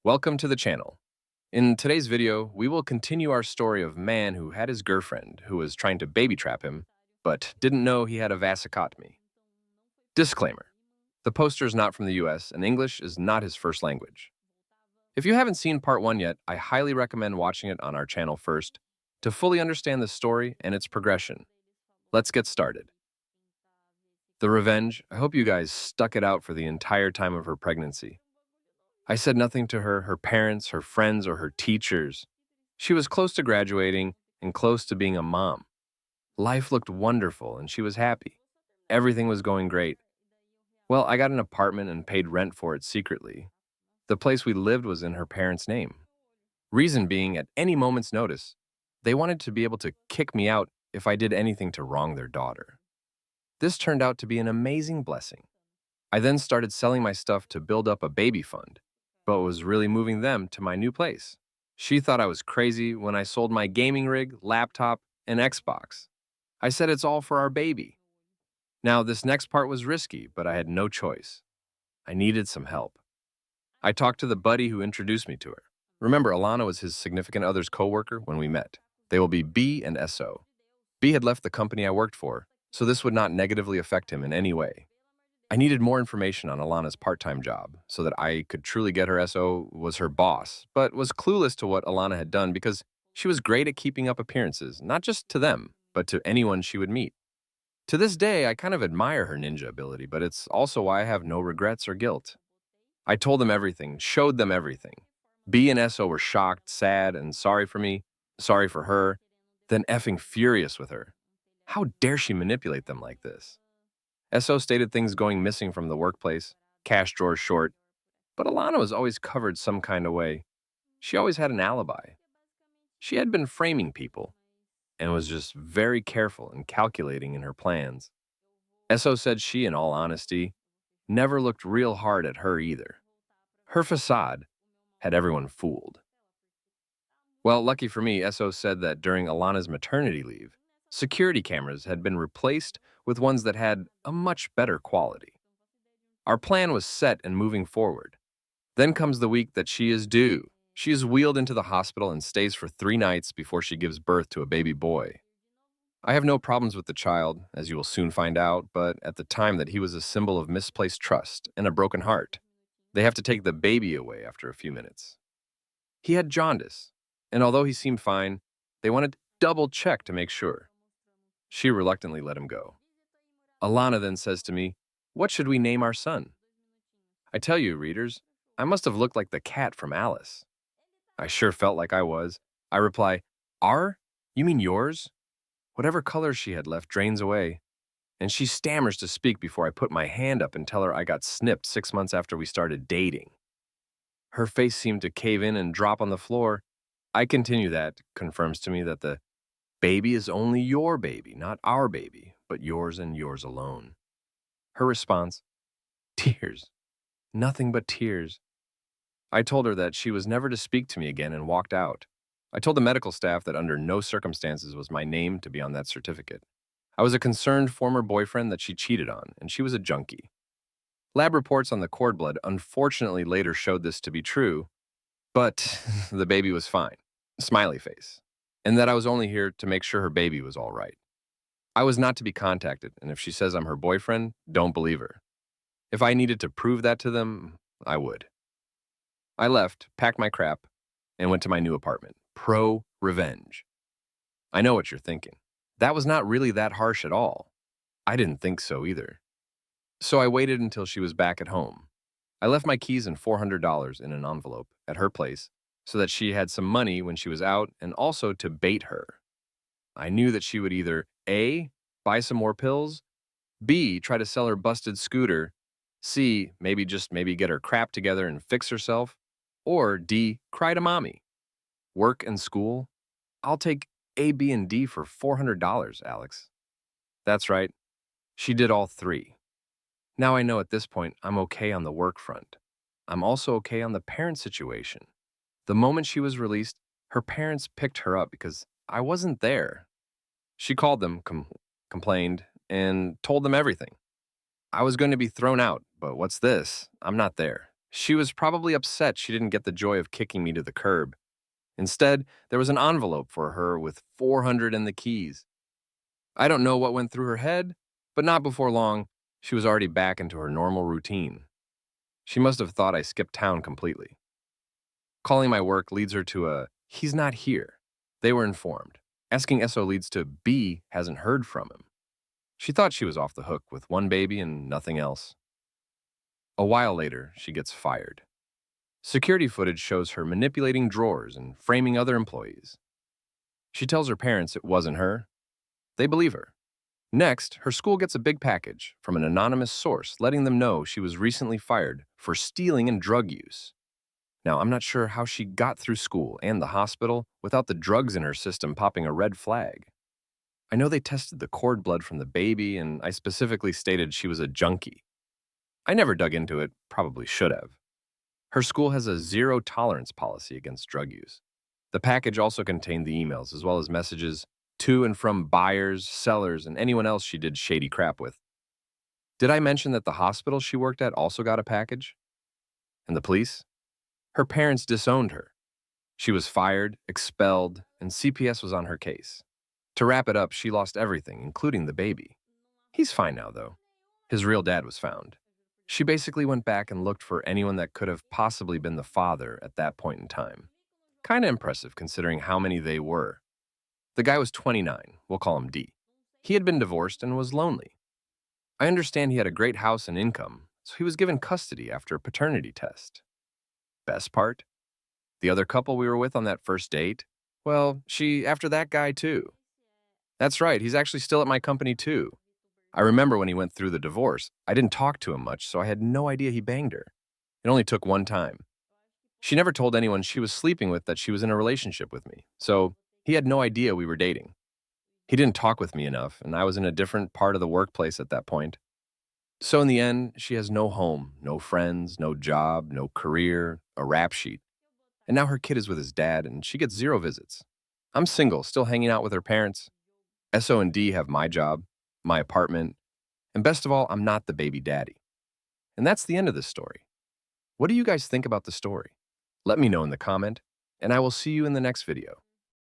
Welcome to the channel. In today's video, we will continue our story of man who had his girlfriend who was trying to baby trap him, but didn't know he had a vasectomy. Disclaimer: the poster is not from the US and English is not his first language. If you haven't seen part 1 yet, I highly recommend watching it on our channel first to fully understand the story and its progression. Let's get started. The revenge. I hope you guys stuck it out for the entire time of her pregnancy. I said nothing to her, her parents, her friends, or her teachers. She was close to graduating and close to being a mom. Life looked wonderful and she was happy. Everything was going great. Well, I got an apartment and paid rent for it secretly. The place we lived was in her parents' name. Reason being, at any moment's notice, they wanted to be able to kick me out if I did anything to wrong their daughter. This turned out to be an amazing blessing. I then started selling my stuff to build up a baby fund, but was really moving them to my new place. She thought I was crazy when I sold my gaming rig, laptop, and Xbox. I said it's all for our baby. Now, this next part was risky, but I had no choice. I needed some help. I talked to the buddy who introduced me to her. Remember, Alana was his significant other's coworker when we met. They will be B and SO. B had left the company I worked for, so this would not negatively affect him in any way. I needed more information on Alana's part-time job so that I could truly get her SO was her boss, but was clueless to what Alana had done because she was great at keeping up appearances, not just to them, but to anyone she would meet. To this day, I kind of admire her ninja ability, but it's also why I have no regrets or guilt. I told them everything, showed them everything. B and SO were shocked, sad, and sorry for me, sorry for her, then effing furious with her. How dare she manipulate them like this? SO stated things going missing from the workplace, cash drawers short, but Alana was always covered some kind of way. She always had an alibi. She had been framing people and was just very careful and calculating in her plans. SO said she, in all honesty, never looked real hard at her either. Her facade had everyone fooled. Well, lucky for me, SO said that during Alana's maternity leave, security cameras had been replaced with ones that had a much better quality. Our plan was set and moving forward. Then comes the week that she is due. She is wheeled into the hospital and stays for 3 nights before she gives birth to a baby boy. I have no problems with the child, as you will soon find out, but at the time that he was a symbol of misplaced trust and a broken heart. They have to take the baby away after a few minutes. He had jaundice, and although he seemed fine, they wanted to double check to make sure. She reluctantly let him go. Alana then says to me, "What should we name our son?" I tell you, readers, I must have looked like the cat from Alice. I sure felt like I was. I reply, "Our? You mean yours?" Whatever color she had left drains away, and she stammers to speak before I put my hand up and tell her I got snipped 6 months after we started dating. Her face seemed to cave in and drop on the floor. I continue that, confirms to me that the baby is only your baby, not our baby, but yours and yours alone. Her response, tears. Nothing but tears. I told her that she was never to speak to me again and walked out. I told the medical staff that under no circumstances was my name to be on that certificate. I was a concerned former boyfriend that she cheated on, and she was a junkie. Lab reports on the cord blood unfortunately later showed this to be true, but the baby was fine. Smiley face. And that I was only here to make sure her baby was all right. I was not to be contacted, and if she says I'm her boyfriend, don't believe her. If I needed to prove that to them, I would. I left, packed my crap, and went to my new apartment. Pro-revenge. I know what you're thinking. That was not really that harsh at all. I didn't think so either. So I waited until she was back at home. I left my keys and $400 in an envelope at her place so that she had some money when she was out and also to bait her. I knew that she would either A, buy some more pills, B, try to sell her busted scooter, C, maybe get her crap together and fix herself, or D, cry to mommy. Work and school? I'll take A, B, and D for $400, Alex. That's right. She did all 3. Now I know at this point I'm okay on the work front. I'm also okay on the parent situation. The moment she was released, her parents picked her up because I wasn't there. She called them, complained, and told them everything. I was going to be thrown out, but what's this? I'm not there. She was probably upset she didn't get the joy of kicking me to the curb. Instead, there was an envelope for her with 400 and the keys. I don't know what went through her head, but not before long, she was already back into her normal routine. She must have thought I skipped town completely. Calling my work leads her to a, "He's not here." They were informed. Asking SO leads to B hasn't heard from him. She thought she was off the hook with one baby and nothing else. A while later, she gets fired. Security footage shows her manipulating drawers and framing other employees. She tells her parents it wasn't her. They believe her. Next, her school gets a big package from an anonymous source letting them know she was recently fired for stealing and drug use. Now, I'm not sure how she got through school and the hospital without the drugs in her system popping a red flag. I know they tested the cord blood from the baby, and I specifically stated she was a junkie. I never dug into it, probably should have. Her school has a zero tolerance policy against drug use. The package also contained the emails, as well as messages to and from buyers, sellers, and anyone else she did shady crap with. Did I mention that the hospital she worked at also got a package? And the police? Her parents disowned her. She was fired, expelled, and CPS was on her case. To wrap it up, she lost everything, including the baby. He's fine now, though. His real dad was found. She basically went back and looked for anyone that could have possibly been the father at that point in time. Kinda impressive considering how many they were. The guy was 29, we'll call him D. He had been divorced and was lonely. I understand he had a great house and income, so he was given custody after a paternity test. Best part? The other couple we were with on that first date, well, she after that guy too. That's right, he's actually still at my company too. I remember when he went through the divorce, I didn't talk to him much, so I had no idea he banged her. It only took one time. She never told anyone she was sleeping with that she was in a relationship with me, so he had no idea we were dating. He didn't talk with me enough, and I was in a different part of the workplace at that point. So in the end, she has no home, no friends, no job, no career, a rap sheet. And now her kid is with his dad, and she gets zero visits. I'm single, still hanging out with her parents. SO and D have my job, my apartment, and best of all, I'm not the baby daddy. And that's the end of this story. What do you guys think about the story? Let me know in the comment, and I will see you in the next video.